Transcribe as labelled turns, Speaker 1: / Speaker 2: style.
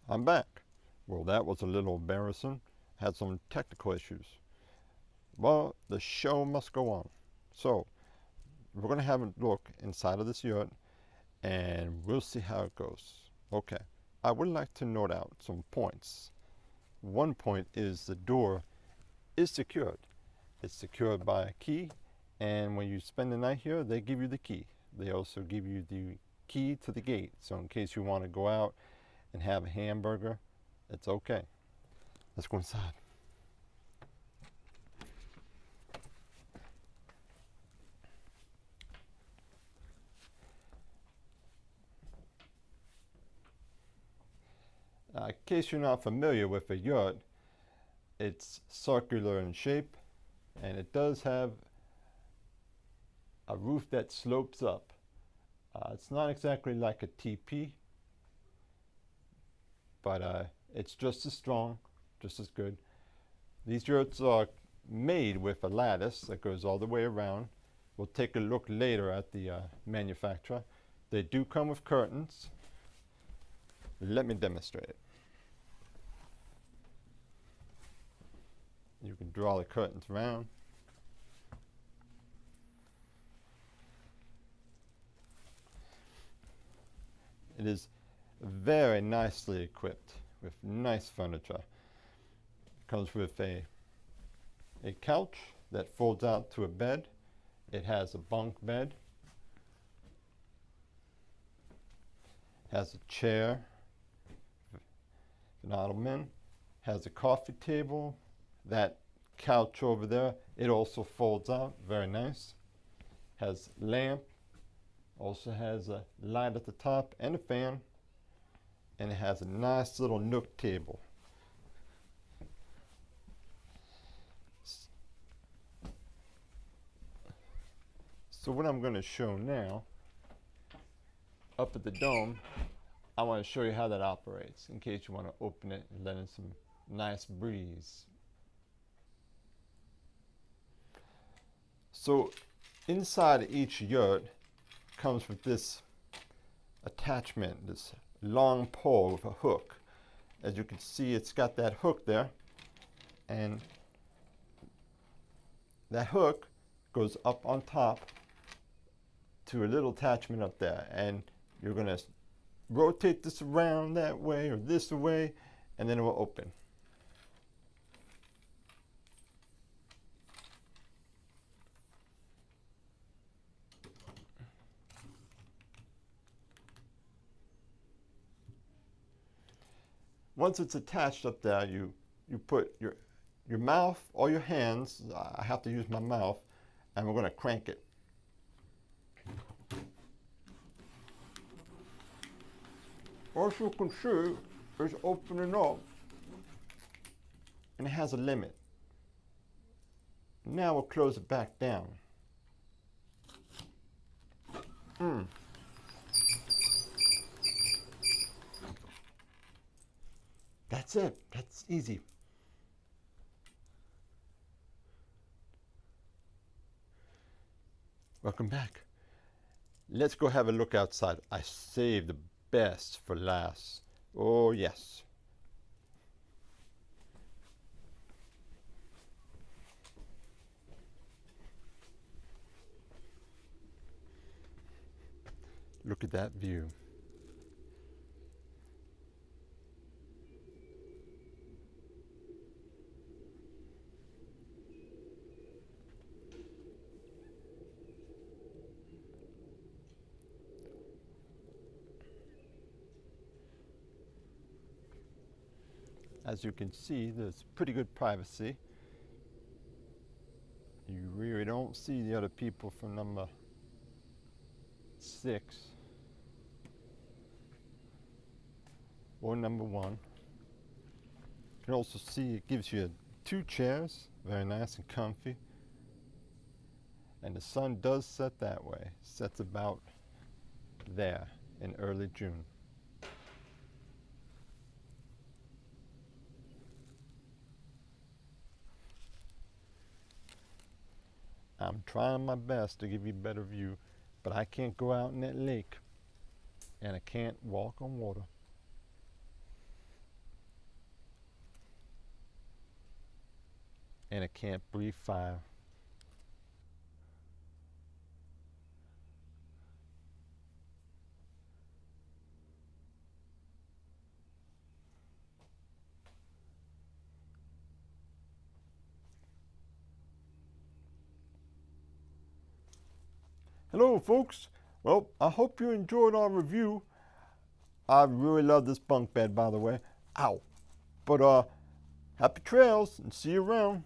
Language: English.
Speaker 1: I'm back. Well, that was a little embarrassing. Had some technical issues. Well, the show must go on. So, we're going to have a look inside of this yurt and we'll see how it goes. Okay, I would like to note out some points. One point is the door is secured. It's secured by a key, and when you spend the night here, they give you the key. They also give you the key to the gate, so in case you want to go out and have a hamburger, it's okay. Let's go inside. In case you're not familiar with a yurt, it's circular in shape, and it does have a roof that slopes up. It's not exactly like a teepee, but it's just as strong, just as good. These yurts are made with a lattice that goes all the way around. We'll take a look later at the manufacturer. They do come with curtains. Let me demonstrate it. You can draw the curtains around. It is very nicely equipped with nice furniture. It comes with a couch that folds out to a bed. It has a bunk bed. Has a chair, an ottoman. Has a coffee table. That couch over there, it also folds out, very nice. Has lamp. Also has a light at the top and a fan, and it has a nice little nook table. So what I'm going to show now, up at the dome, I want to show you how that operates in case you want to open it and let in some nice breeze. So inside each yurt comes with this attachment, this long pole with a hook. As you can see, it's got that hook there, and that hook goes up on top to a little attachment up there, and you're going to rotate this around that way or this way, and then it will open. Once it's attached up there, you put your mouth or your hands, I have to use my mouth, and we're going to crank it. As you can see, it's opening up, and it has a limit. Now we'll close it back down. That's it. That's easy. Welcome back. Let's go have a look outside. I saved the best for last. Oh, yes. Look at that view. As you can see, there's pretty good privacy. You really don't see the other people from number 6 or number 1. You can also see it gives you 2 chairs, very nice and comfy. And the sun does set that way, sets about there in early June. I'm trying my best to give you a better view, but I can't go out in that lake, and I can't walk on water. and it can't breathe fire. Hello folks, well I hope you enjoyed our review. I really love this bunk bed, by the way. Ow. But happy trails and see you around.